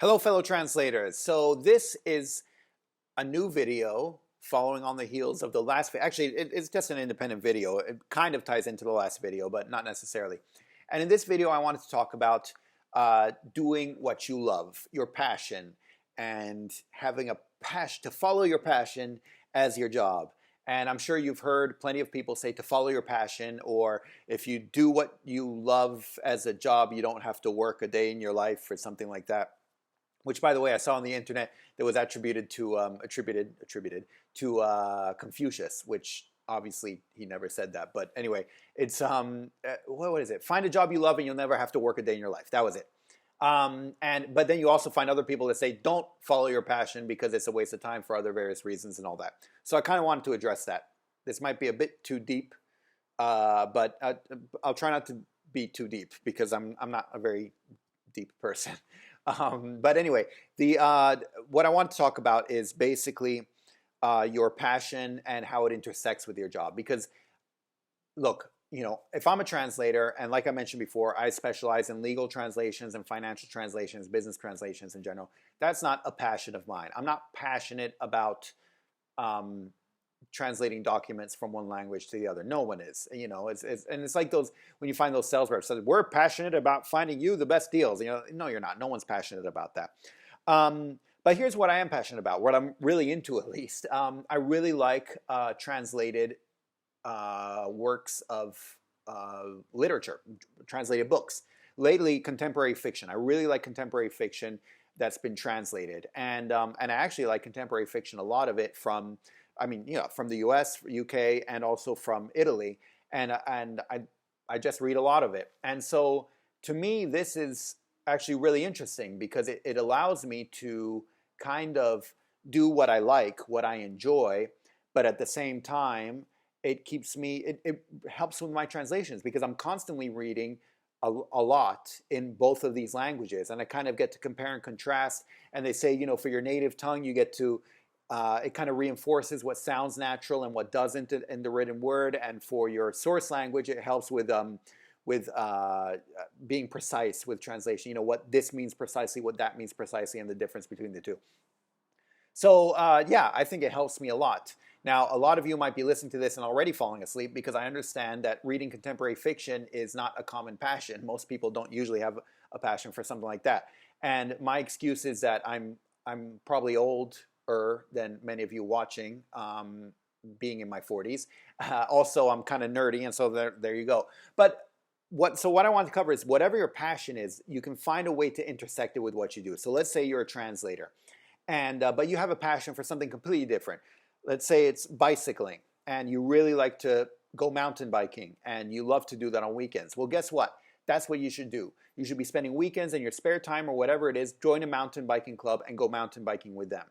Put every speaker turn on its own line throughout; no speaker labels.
Hello, fellow translators. So this is a new video following on the heels of the last video. Actually, it's just an independent video. It kind of ties into the last video, but not necessarily. And in this video, I wanted to talk about doing what you love, your passion, and having a passion, to follow your passion as your job. And I'm sure you've heard plenty of people say to follow your passion, or if you do what you love as a job, you don't have to work a day in your life or something like that. Which, by the way, I saw on the internet that was attributed to Confucius, which obviously he never said that. But anyway, it's what is it? Find a job you love and you'll never have to work a day in your life. That was it. But then you also find other people that say don't follow your passion because it's a waste of time for other various reasons and all that. So I kind of wanted to address that. This might be a bit too deep, but I'll try not to be too deep because I'm not a very deep person. But anyway, what I want to talk about is basically your passion and how it intersects with your job. Because, look, if I'm a translator, and like I mentioned before, I specialize in legal translations and financial translations, business translations in general. That's not a passion of mine. I'm not passionate about translating documents from one language to the other. No one is, and it's like those, when you find those sales reps, so we're passionate about finding you the best deals. No, you're not. No one's passionate about that. But here's what I am passionate about, what I'm really into at least. I really like translated works of literature, translated books. Lately, contemporary fiction. I really like contemporary fiction that's been translated. And I actually like contemporary fiction, a lot of it from the US, UK, and also from Italy, and I just read a lot of it. And so to me, this is actually really interesting because it allows me to kind of do what I like, what I enjoy, but at the same time, it helps with my translations because I'm constantly reading a lot in both of these languages, and I kind of get to compare and contrast. And they say, for your native tongue, you get to it kind of reinforces what sounds natural and what doesn't in the written word. And for your source language, it helps with being precise with translation. What this means precisely, what that means precisely, and the difference between the two. So yeah, I think it helps me a lot. Now, a lot of you might be listening to this and already falling asleep because I understand that reading contemporary fiction is not a common passion. Most people don't usually have a passion for something like that. And my excuse is that I'm probably older than many of you watching, being in my 40s. Also, I'm kind of nerdy, and so there you go. But what I want to cover is whatever your passion is, you can find a way to intersect it with what you do. So let's say you're a translator, and but you have a passion for something completely different. Let's say it's bicycling, and you really like to go mountain biking, and you love to do that on weekends. Well, guess what? That's what you should do. You should be spending weekends in your spare time or whatever it is, join a mountain biking club and go mountain biking with them.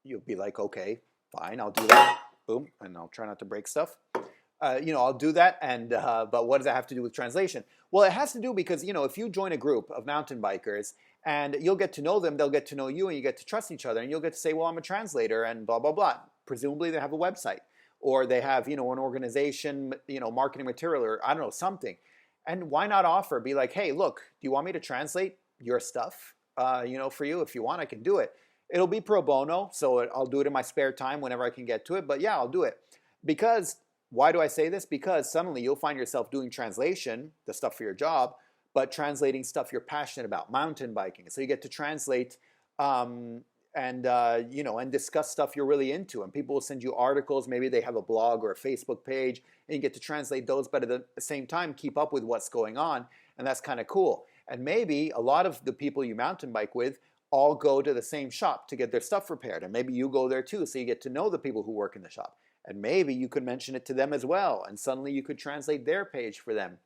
You'll be like, okay, fine, I'll do that. Boom, and I'll try not to break stuff. I'll do that, and but what does that have to do with translation? Well, it has to do because, if you join a group of mountain bikers and you'll get to know them, they'll get to know you, and you get to trust each other, and you'll get to say, well, I'm a translator, and blah, blah, blah. Presumably they have a website, or they have, an organization, marketing material, or I don't know, something. And why not offer, be like, hey, look, do you want me to translate your stuff, for you? If you want, I can do it. It'll be pro bono, so I'll do it in my spare time whenever I can get to it. But yeah, I'll do it. Because, why do I say this? Because suddenly you'll find yourself doing translation, the stuff for your job, but translating stuff you're passionate about, mountain biking. So you get to translate and discuss stuff you're really into. And people will send you articles. Maybe they have a blog or a Facebook page, and you get to translate those, but at the same time, keep up with what's going on. And that's kind of cool. And maybe a lot of the people you mountain bike with all go to the same shop to get their stuff repaired. And maybe you go there too, so you get to know the people who work in the shop. And maybe you could mention it to them as well. And suddenly you could translate their page for them.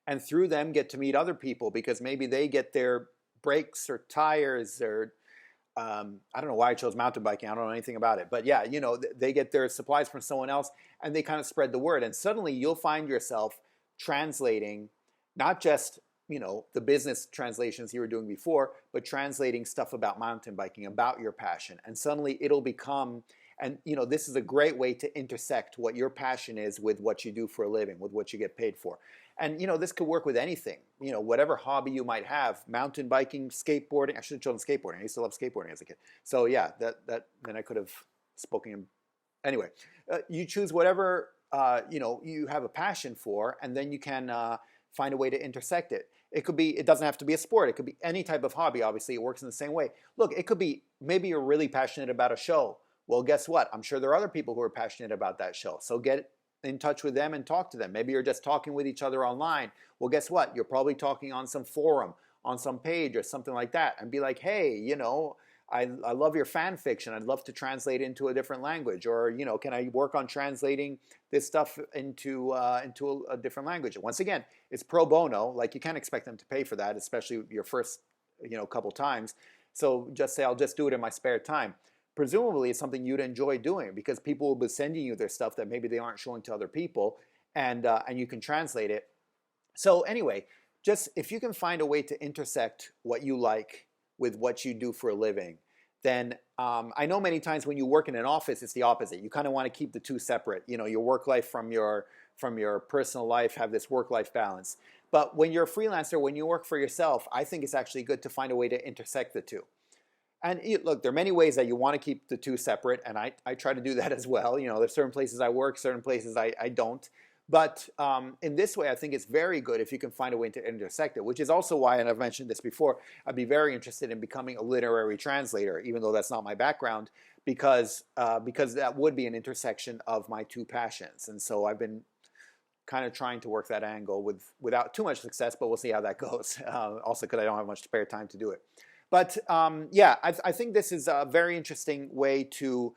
And through them get to meet other people because maybe they get their brakes or tires or I don't know why I chose mountain biking. I don't know anything about it. But yeah, they get their supplies from someone else and they kind of spread the word. And suddenly you'll find yourself translating not just the business translations you were doing before, but translating stuff about mountain biking, about your passion. And suddenly it'll become, and this is a great way to intersect what your passion is with what you do for a living, with what you get paid for. And this could work with anything. Whatever hobby you might have, mountain biking, skateboarding. I should have chosen skateboarding. I used to love skateboarding as a kid. So yeah, then I could have spoken. Anyway, you choose whatever you have a passion for, and then you can find a way to intersect it. It doesn't have to be a sport. It could be any type of hobby. Obviously, it works in the same way. Look, it could be maybe you're really passionate about a show. Well, guess what? I'm sure there are other people who are passionate about that show. So get in touch with them and talk to them. Maybe you're just talking with each other online. Well, guess what? You're probably talking on some forum, on some page or something like that, and be like, hey, I love your fan fiction. I'd love to translate into a different language, or can I work on translating this stuff into a different language? And once again, it's pro bono. Like, you can't expect them to pay for that, especially your first couple times. So just say, I'll just do it in my spare time. Presumably, it's something you'd enjoy doing because people will be sending you their stuff that maybe they aren't showing to other people, and you can translate it. So anyway, just if you can find a way to intersect what you like with what you do for a living, then I know many times when you work in an office, it's the opposite. You kind of want to keep the two separate. Your work life from your personal life, have this work-life balance. But when you're a freelancer, when you work for yourself, I think it's actually good to find a way to intersect the two. And look, there are many ways that you want to keep the two separate, and I try to do that as well. There's certain places I work, certain places I don't. But in this way, I think it's very good if you can find a way to intersect it, which is also why, and I've mentioned this before, I'd be very interested in becoming a literary translator, even though that's not my background, because that would be an intersection of my two passions. And so I've been kind of trying to work that angle without too much success, but we'll see how that goes. Also, because I don't have much spare time to do it. But yeah, I think this is a very interesting way to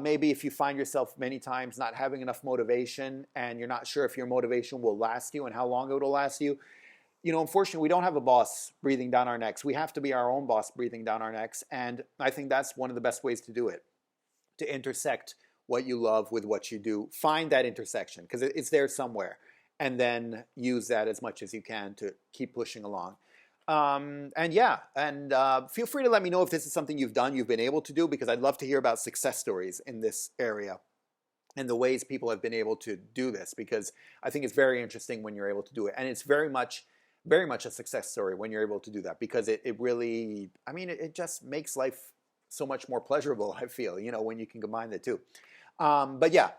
maybe if you find yourself many times not having enough motivation and you're not sure if your motivation will last you and how long it will last you. Unfortunately, we don't have a boss breathing down our necks. We have to be our own boss breathing down our necks. And I think that's one of the best ways to do it, to intersect what you love with what you do. Find that intersection because it's there somewhere, and then use that as much as you can to keep pushing along. And yeah, feel free to let me know if this is something you've been able to do, because I'd love to hear about success stories in this area and the ways people have been able to do this, because I think it's very interesting when you're able to do it. And it's very much a success story when you're able to do that, because it really, it just makes life so much more pleasurable, I feel, when you can combine the two. But yeah,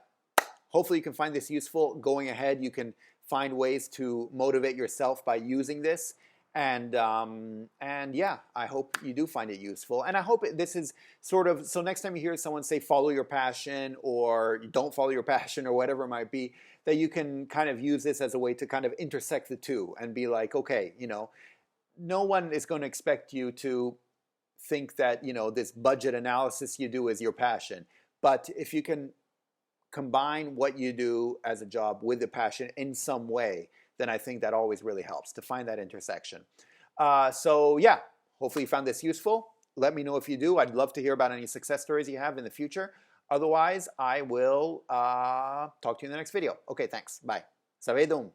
hopefully you can find this useful. Going ahead, you can find ways to motivate yourself by using this. And yeah, I hope you do find it useful. And I hope this is sort of, so next time you hear someone say follow your passion, or don't follow your passion, or whatever it might be, that you can kind of use this as a way to kind of intersect the two and be like, okay, no one is going to expect you to think that, this budget analysis you do is your passion. But if you can combine what you do as a job with the passion in some way, then I think that always really helps to find that intersection. So yeah, hopefully you found this useful. Let me know if you do. I'd love to hear about any success stories you have in the future. Otherwise, I will talk to you in the next video. Okay, thanks. Bye. Savedum.